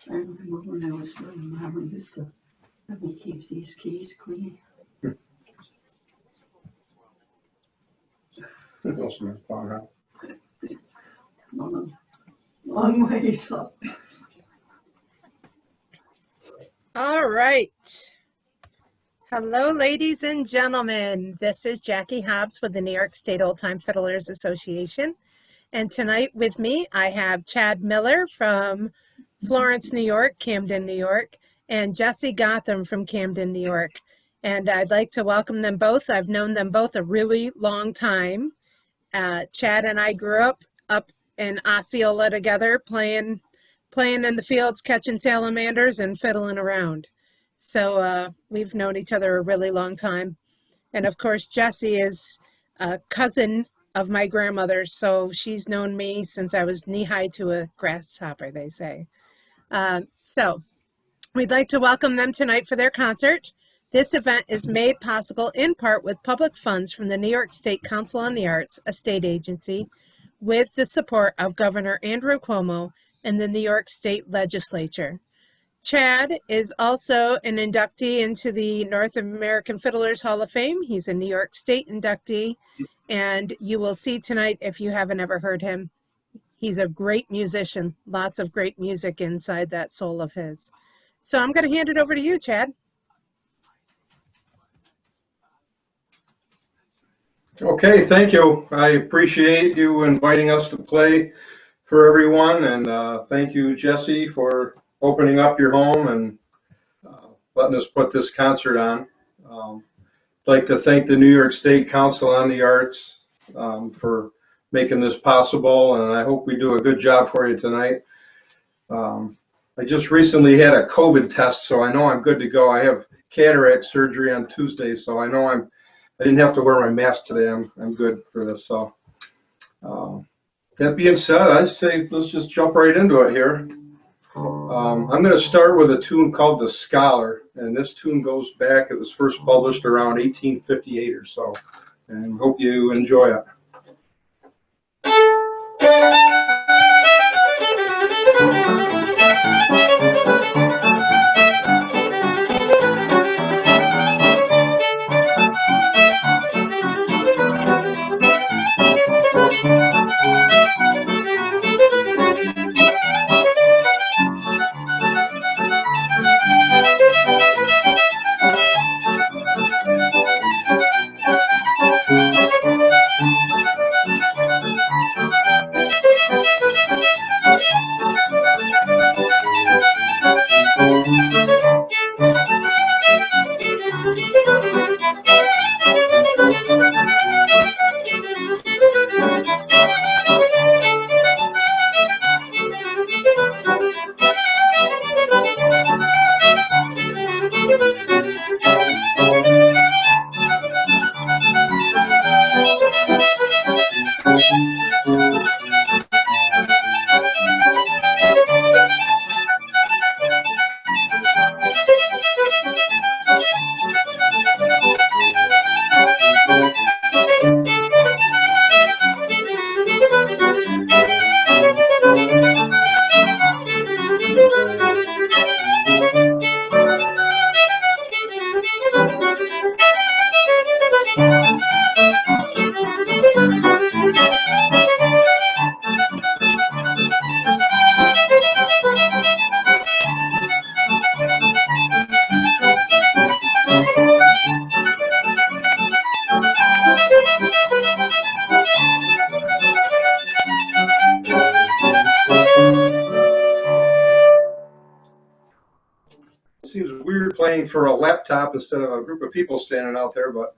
I remember when I was running my NYSCA, and we keep these keys clean. Long ways up. All right. Hello, ladies and gentlemen. This is Jackie Hobbs with the New York State Old Time Fiddlers Association. And tonight with me, I have Chad Miller from Florence, New York, Camden, New York, and Jesse Gotham from Camden, New York. And I'd like to welcome them both. I've known them both a really long time. Chad and I grew up in Osceola together, playing in the fields, catching salamanders and fiddling around. So we've known each other a really long time. And of course, Jessie is a cousin of my grandmother, so she's known me since I was knee-high to a grasshopper, they say. So we'd like to welcome them tonight for their concert. This event is made possible in part with public funds from the New York State Council on the Arts, a state agency, with the support of Governor Andrew Cuomo and the New York State Legislature. Chad is also an inductee into the North American Fiddlers Hall of Fame. He's a New York State inductee, and you will see tonight, if you haven't ever heard him, he's a great musician, lots of great music inside that soul of his. So I'm going to hand it over to you, Chad. Okay, thank you. I appreciate you inviting us to play for everyone, and thank you, Jesse, for opening up your home and letting us put this concert on. I'd like to thank the New York State Council on the Arts for making this possible, and I hope we do a good job for you tonight. I just recently had a COVID test, so I know I'm good to go. I have cataract surgery on Tuesday, so I know I didn't have to wear my mask today. I'm good for this. So that being said, I'd say let's just jump right into it here. I'm going to start with a tune called The Scholar, and this tune goes back, it was first published around 1858 or so, and hope you enjoy it. Seems weird playing for a laptop instead of a group of people standing out there, but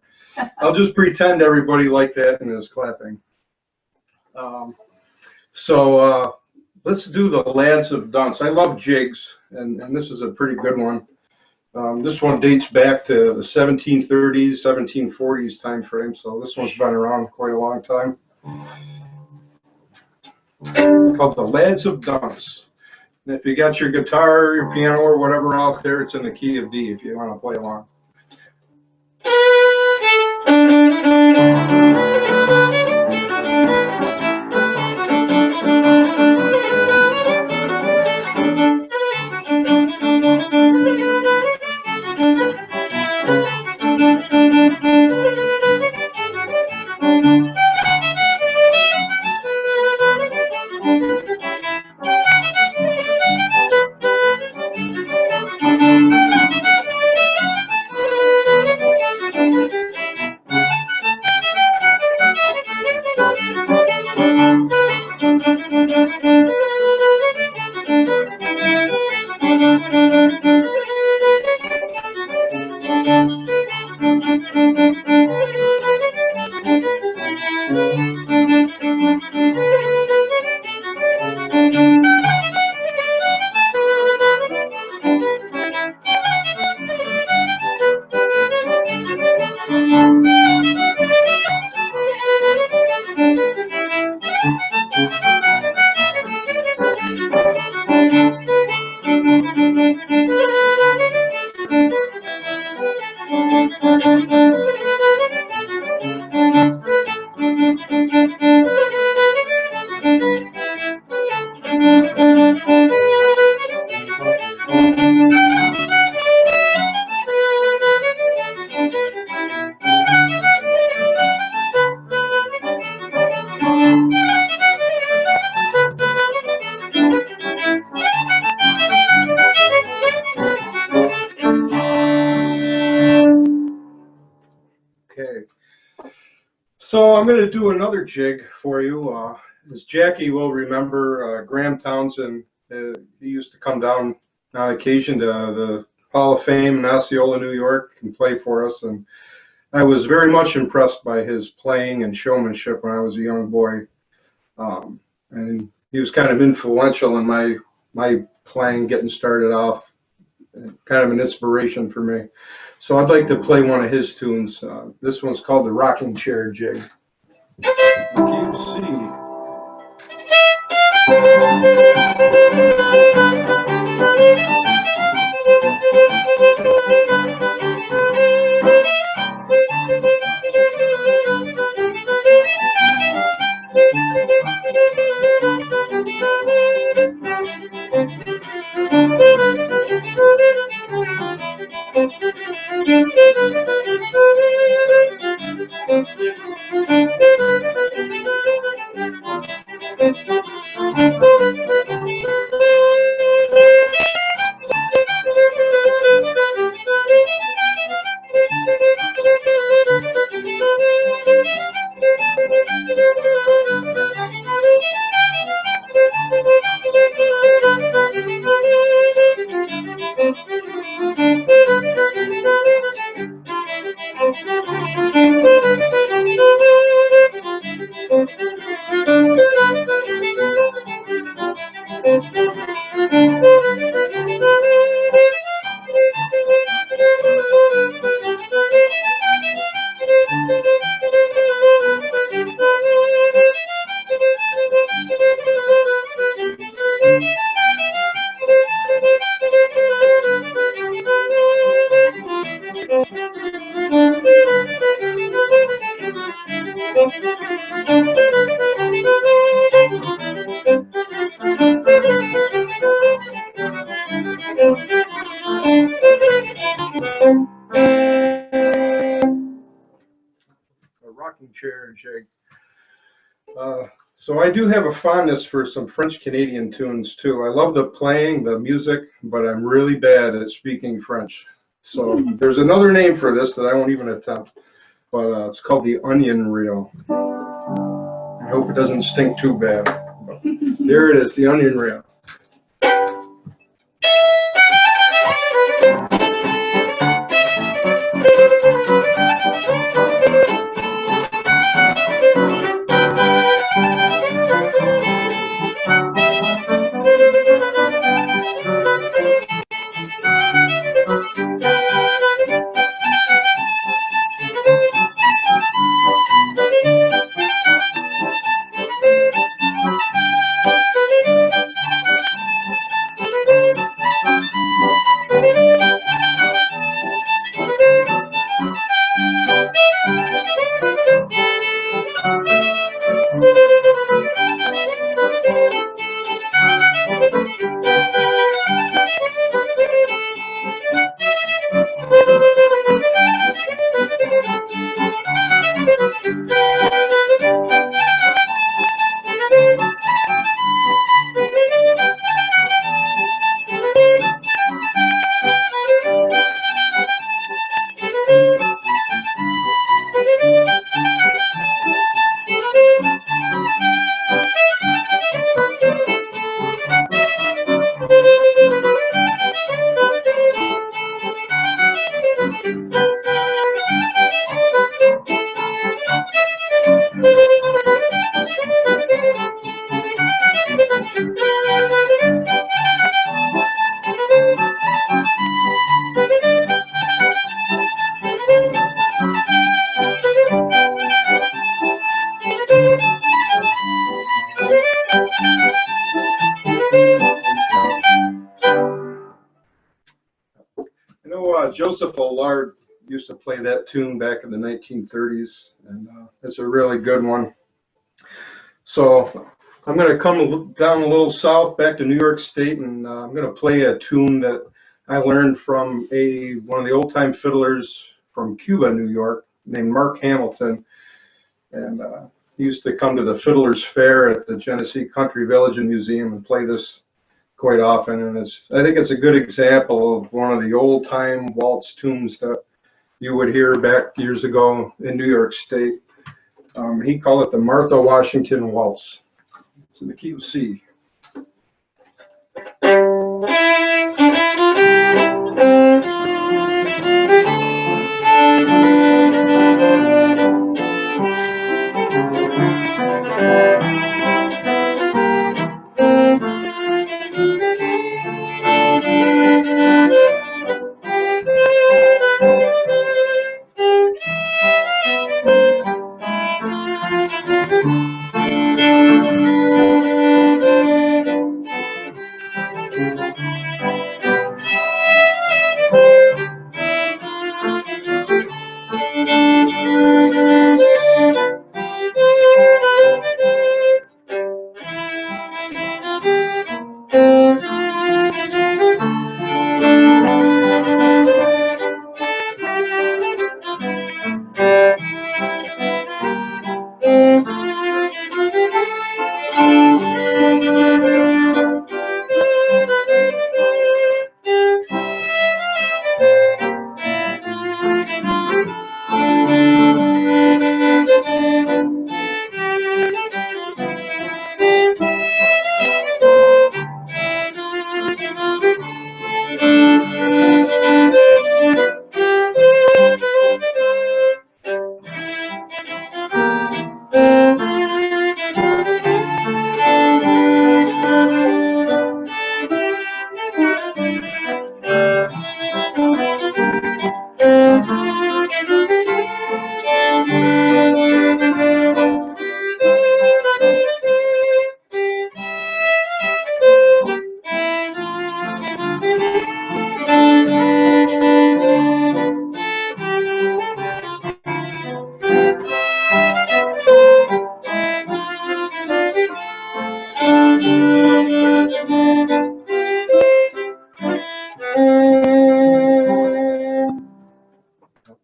I'll just pretend everybody liked that and is clapping. So let's do the Lads of Dunce. I love jigs, and this is a pretty good one. This one dates back to the 1730s, 1740s time frame, so this one's been around quite a long time. It's called the Lads of Dunce. And if you got your guitar, your piano, or whatever out there, it's in the key of D if you want to play along. So I'm going to do another jig for you. As Jackie will remember, Graham Townsend, he used to come down on occasion to the Hall of Fame in Osceola, New York, and play for us. And I was very much impressed by his playing and showmanship when I was a young boy. And he was kind of influential in my playing, getting started off, kind of an inspiration for me. So I'd like to play one of his tunes. This one's called the Rocking Chair Jig. Can you see? Rocking chair jig. So I do have a fondness for some French Canadian tunes too. I love the playing, the music, but I'm really bad at speaking French. So there's another name for this that I won't even attempt, but it's called the onion reel. I hope it doesn't stink too bad. But there it is, the onion reel. Joseph Allard used to play that tune back in the 1930s, and it's a really good one. So I'm going to come down a little south back to New York State, and I'm going to play a tune that I learned from one of the old-time fiddlers from Cuba, New York, named Mark Hamilton. And he used to come to the Fiddler's Fair at the Genesee Country Village and Museum and play this quite often, and I think it's a good example of one of the old-time waltz tunes that you would hear back years ago in New York State. He called it the Martha Washington Waltz. It's in the key of C.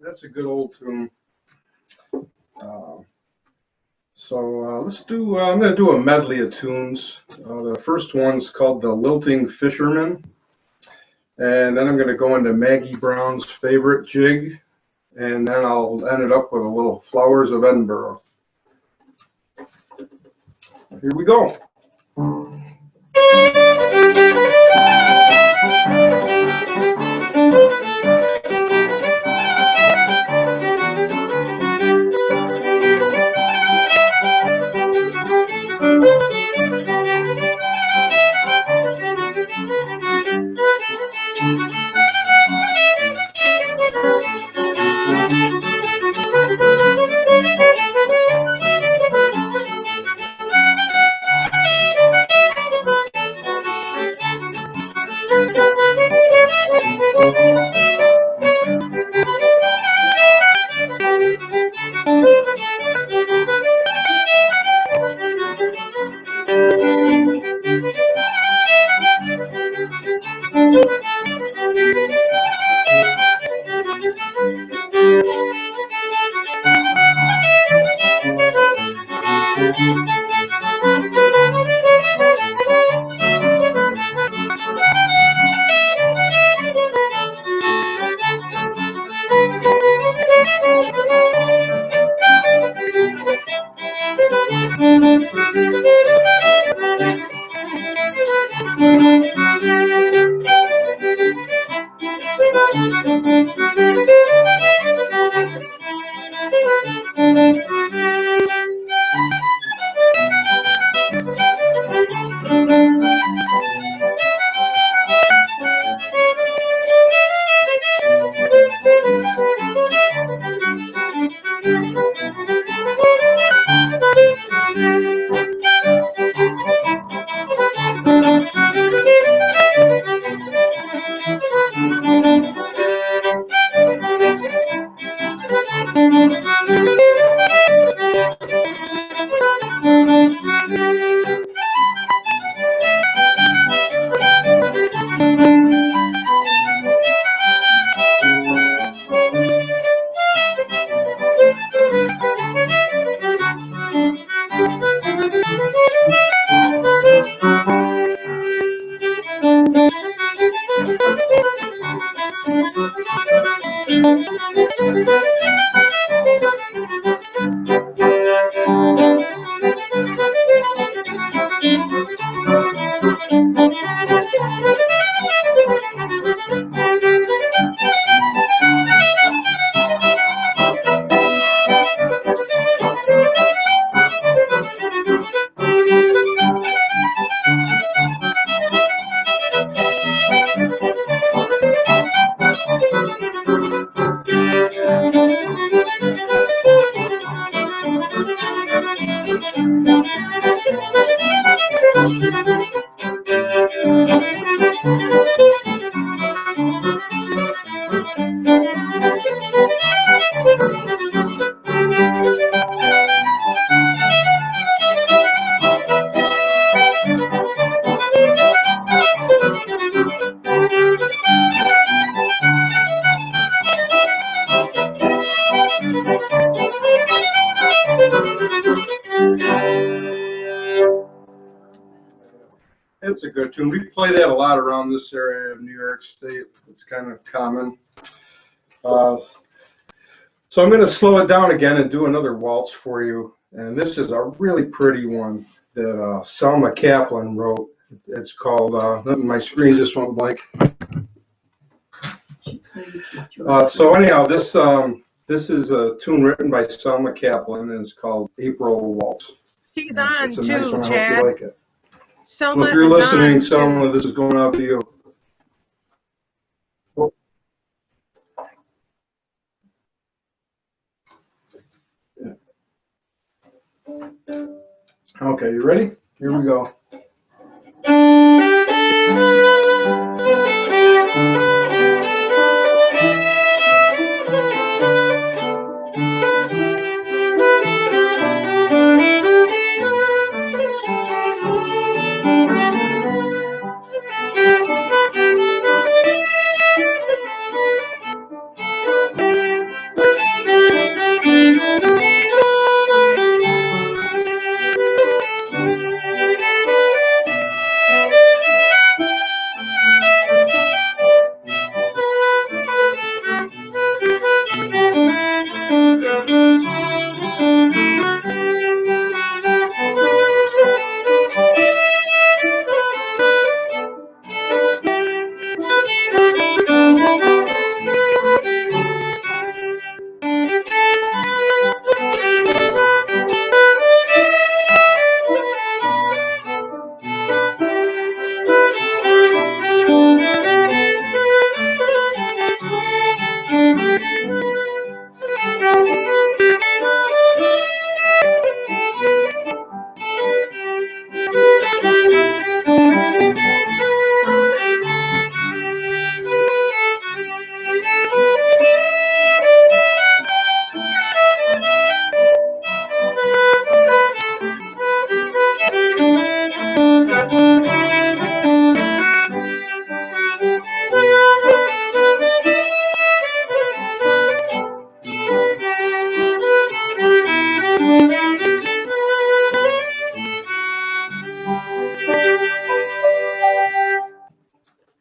That's a good old tune. Let's do, I'm going to do a medley of tunes. The first one's called The Lilting Fisherman. And then I'm going to go into Maggie Brown's favorite jig. And then I'll end it up with a little Flowers of Edinburgh. Here we go. it's a good tune. We play that a lot around this area of New York State. It's kind of common. So I'm going to slow it down again and do another waltz for you. And this is a really pretty one that Selma Kaplan wrote. It's called, my screen just went blank. So anyhow, this is a tune written by Selma Kaplan, and it's called April Waltz. She's And on it's a too, nice one. I hope Chad. you like it. Selma Well, if you're is listening, on Selma, too. this is going out to you. Okay, you ready? Here we go.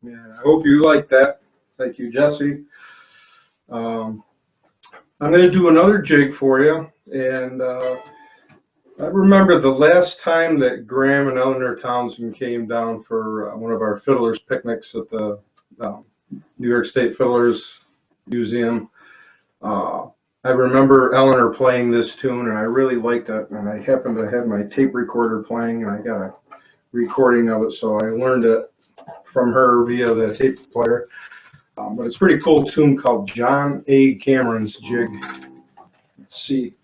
Yeah, I hope you like that. Thank you, Jesse. I'm going to do another jig for you, and I remember the last time that Graham and Eleanor Townsend came down for one of our fiddlers picnics at the New York State Fiddlers Museum. I remember Eleanor playing this tune, and I really liked it, and I happened to have my tape recorder playing, and I got a recording of it, so I learned it from her via the tape player. But it's a pretty cool tune called John A. Cameron's Jig. Let's see.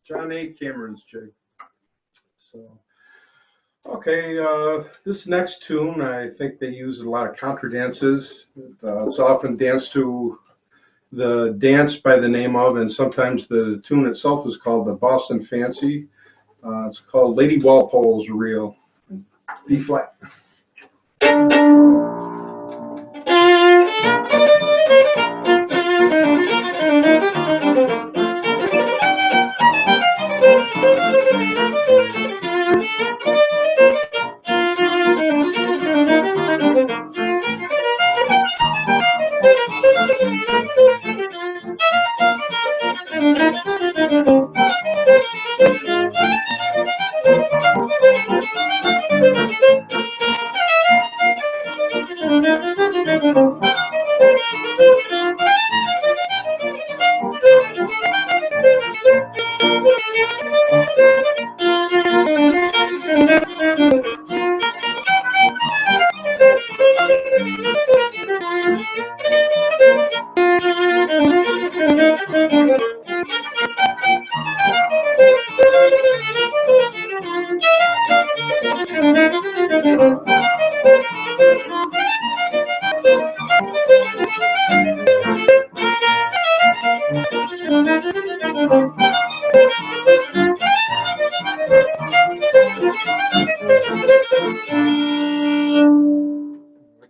John A. Cameron's Jig. So, okay, this next tune, I think they use a lot of contra dances. It's often danced to the dance by the name of, and sometimes the tune itself is called the Boston Fancy. It's called Lady Walpole's Reel, B flat.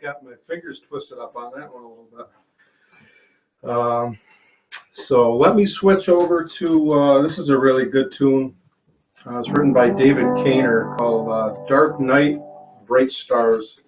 Got my fingers twisted up on that one a little bit. So let me switch over to, this is a really good tune. It's written by David Kaner called Dark Night, Bright Stars.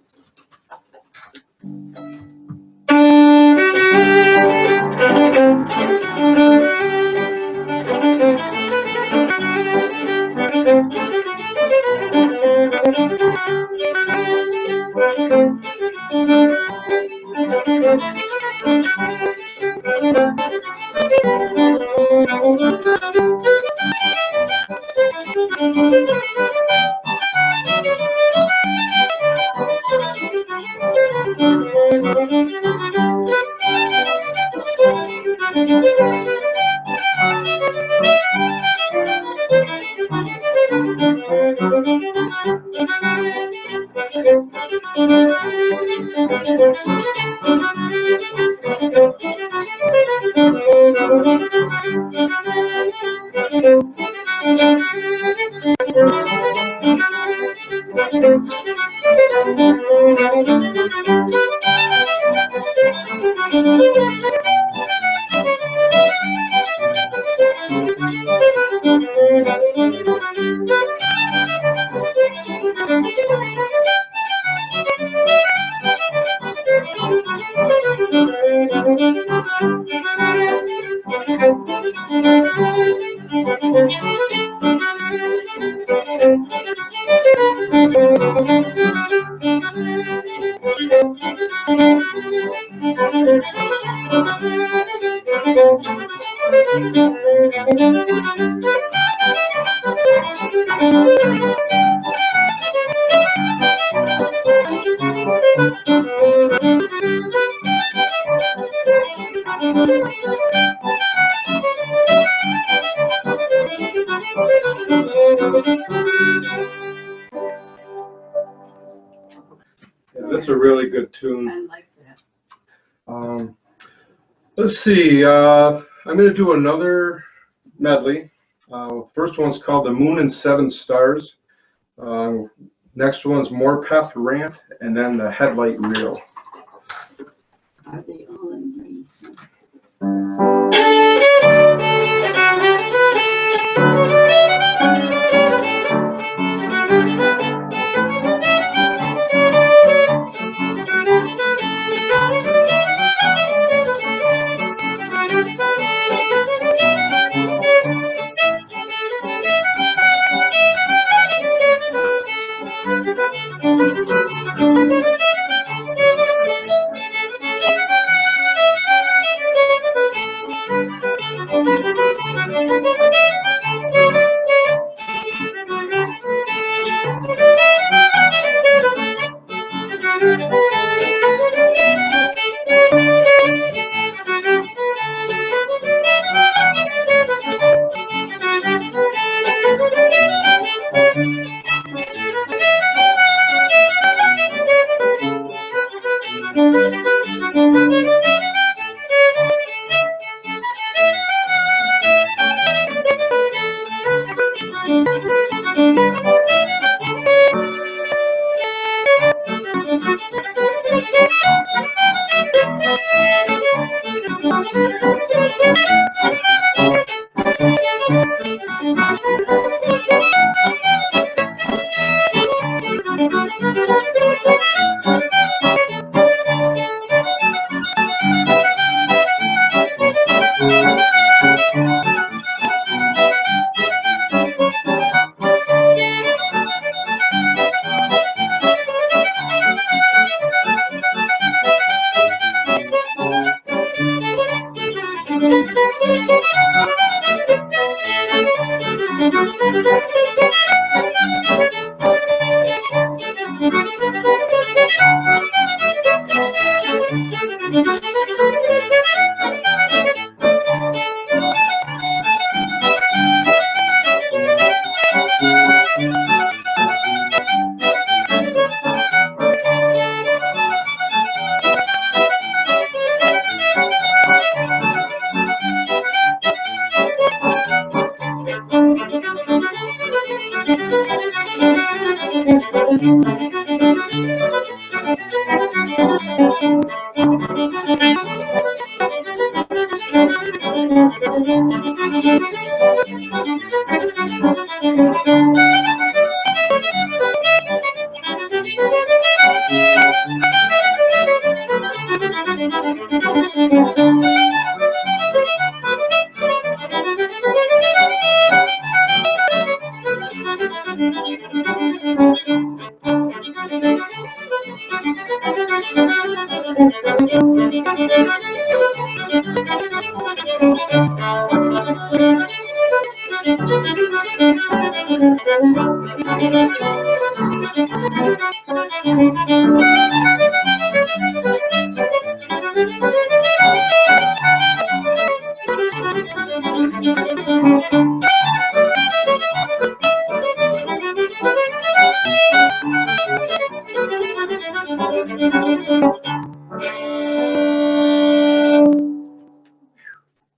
Yeah, that's a really good tune. I like that. Let's see, I'm going to do another medley. First one's called The Moon and Seven Stars. Next one's Morpeth Rant, and then the Headlight Reel. Are they all in green?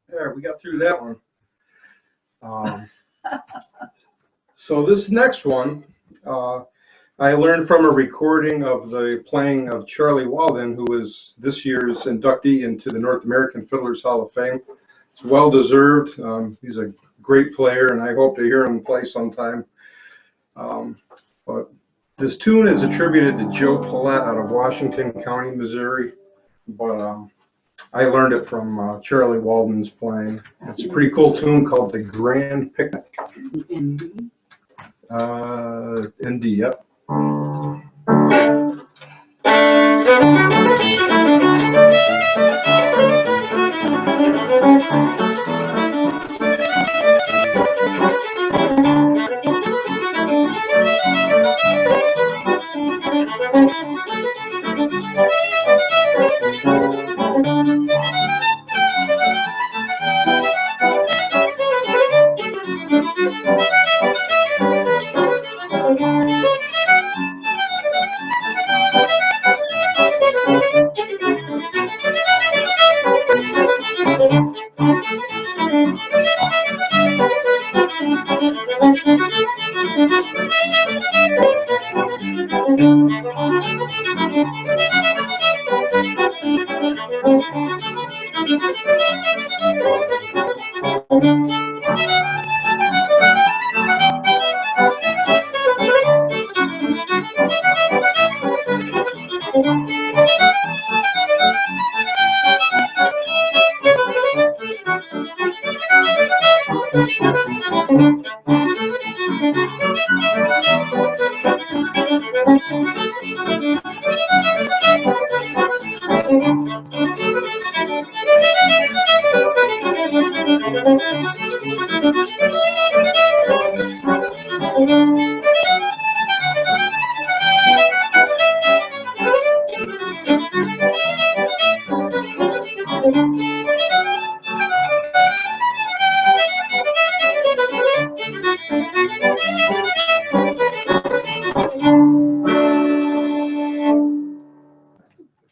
There, we got through that one. So this next one, I learned from a recording of the playing of Charlie Walden, who is this year's inductee into the North American Fiddlers Hall of Fame. It's well deserved. He's a great player, and I hope to hear him play sometime. But this tune is attributed to Joe Paulette out of Washington County, Missouri. But I learned it from Charlie Walden's playing. It's a pretty cool tune called The Grand Picnic. ND. ND, yep.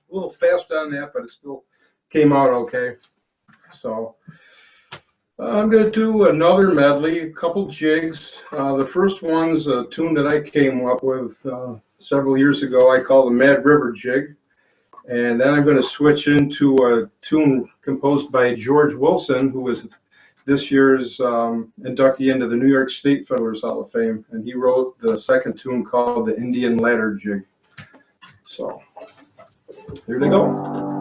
A little fast on that, but it still came out okay. So I'm going to do another medley, a couple jigs. The first one's a tune that I came up with several years ago. I call the Mad River Jig. And then I'm going to switch into a tune composed by George Wilson, who was this year's inductee into the New York State Fiddlers Hall of Fame. And he wrote the second tune called the Indian Ladder Jig. So here they go.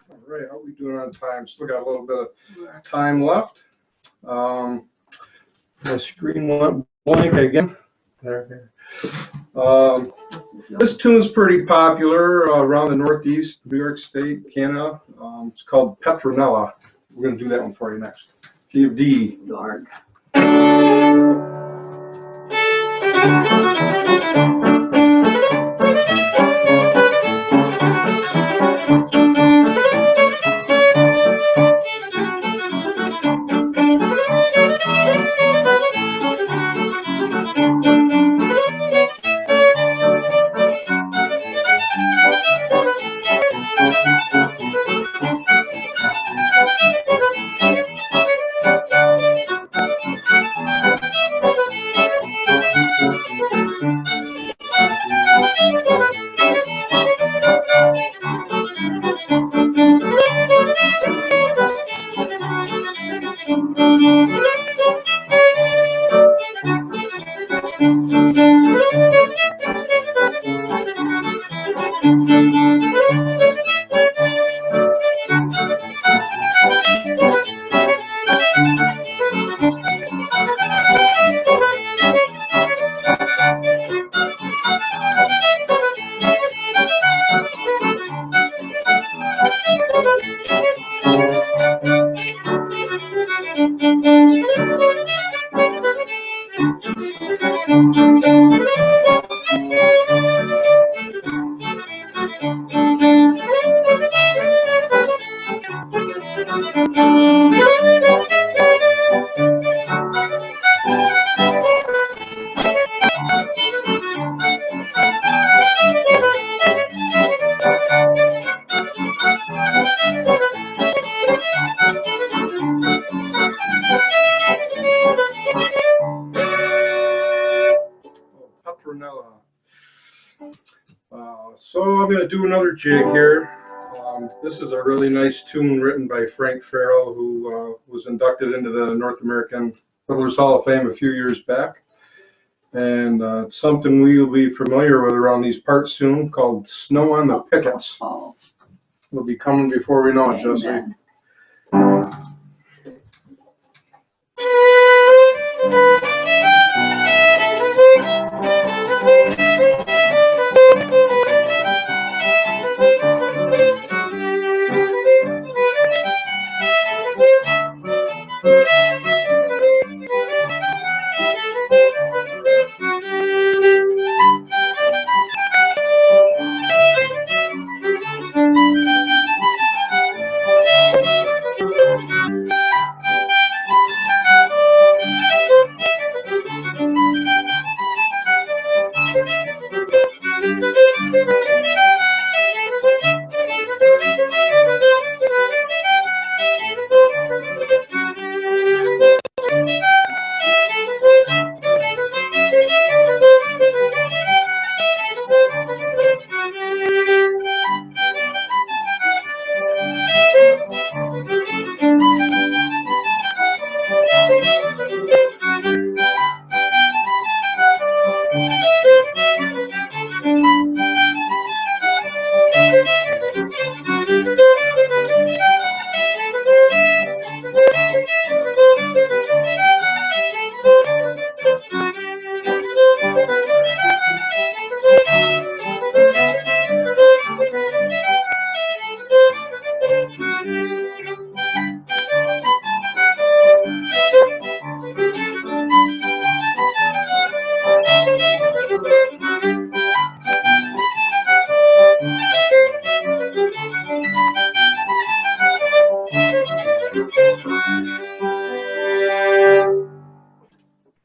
All right, how are we doing on time? Still got a little bit of time left. My screen went blank again. There. This tune's pretty popular around the Northeast, New York State, Canada. It's called Petronella. We're going to do that one for you next. Key of D. Dark. Prunella. So I'm going to do another jig here. This is a really nice tune written by Frank Farrell, who was inducted into the North American Fiddlers Hall of Fame a few years back. And it's something we'll be familiar with around these parts soon, called Snow on the Pickets. Oh, It'll be coming before we know it, Jesse. amen.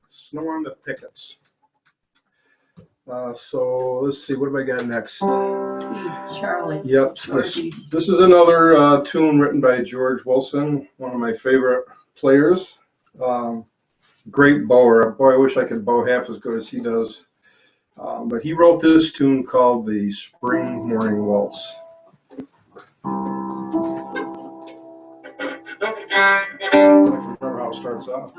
Snow on the Pickets. So let's see, what have I got next? See, Charlie. Yep, this is another tune written by George Wilson, one of my favorite players. Great bower. Boy, I wish I could bow half as good as he does. But he wrote this tune called the Spring Morning Waltz. I don't remember how it starts off.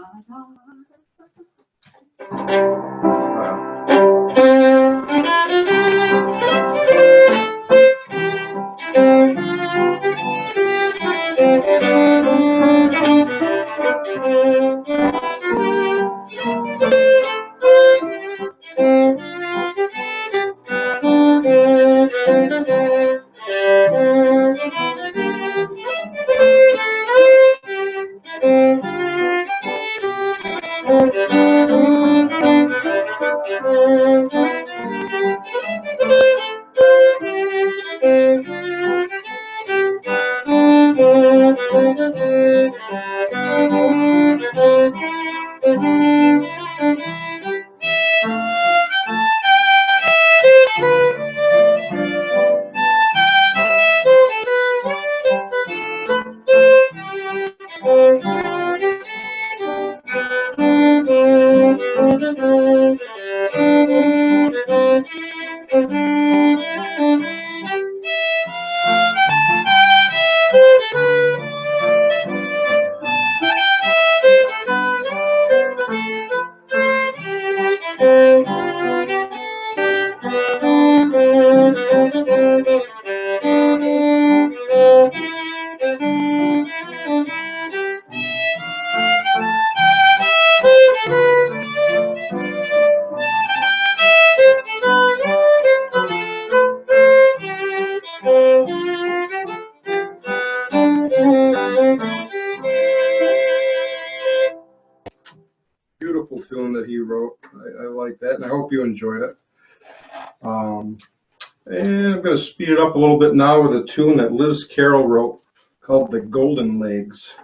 Beautiful tune that he wrote. I like that, and I hope you enjoyed it. And I'm going to speed it up a little bit now with a tune that Liz Carroll wrote called The Golden Legs.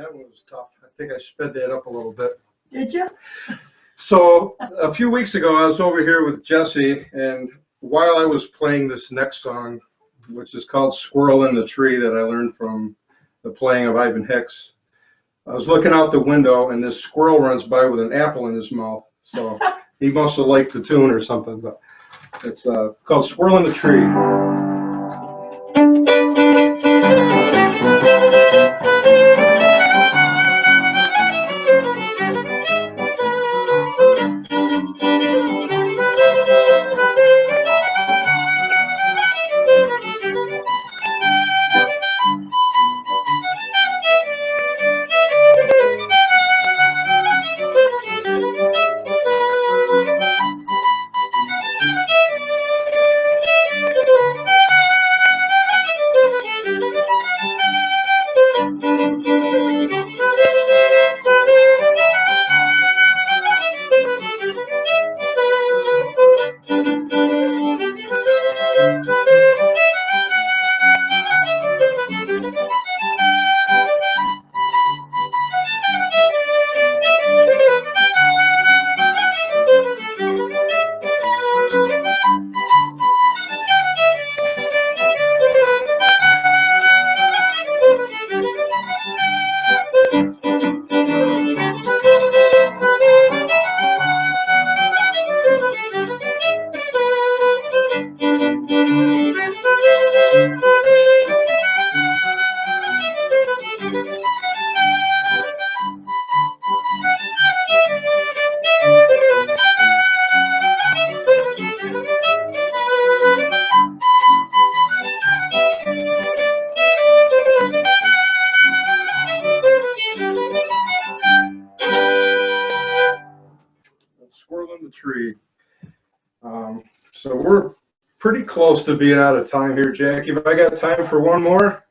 That one was tough. I think I sped that up a little bit. Did you? So a few weeks ago, I was over here with Jesse, and while I was playing this next song, which is called Squirrel in the Tree, that I learned from the playing of Ivan Hicks, I was looking out the window, and this squirrel runs by with an apple in his mouth. So he must have liked the tune or something. But it's called Squirrel in the Tree. Squirrel in the Tree. So we're pretty close to being out of time here, Jackie. But I got time for one more.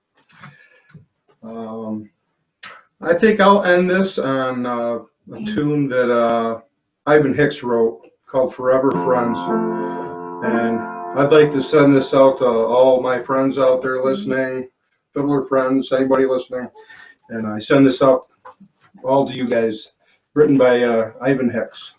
I think I'll end this on a tune that Ivan Hicks wrote called Forever Friends. And I'd like to send this out to all my friends out there listening, Fiddler friends, anybody listening. And I send this out all to you guys, written by Ivan Hicks.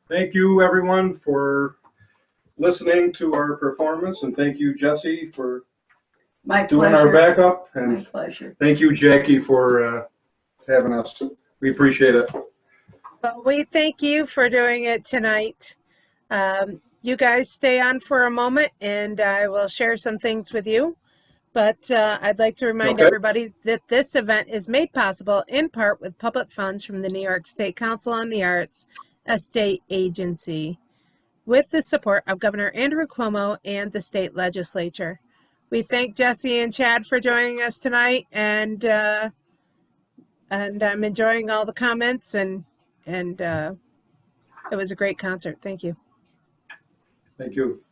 Thank you, everyone, for listening to our performance, and thank you, Jesse, for My doing our pleasure. backup, My and pleasure. thank you, Jackie, for having us. We appreciate it. Well, we thank you for doing it tonight. you guys stay on for a moment and I will share some things with you. But I'd like to remind Okay. everybody that this event is made possible in part with public funds from the New York State Council on the Arts, a state agency, with the support of Governor Andrew Cuomo and the state legislature. We thank Jesse and Chad for joining us tonight, and I'm enjoying all the comments, and it was a great concert. Thank you. Thank you.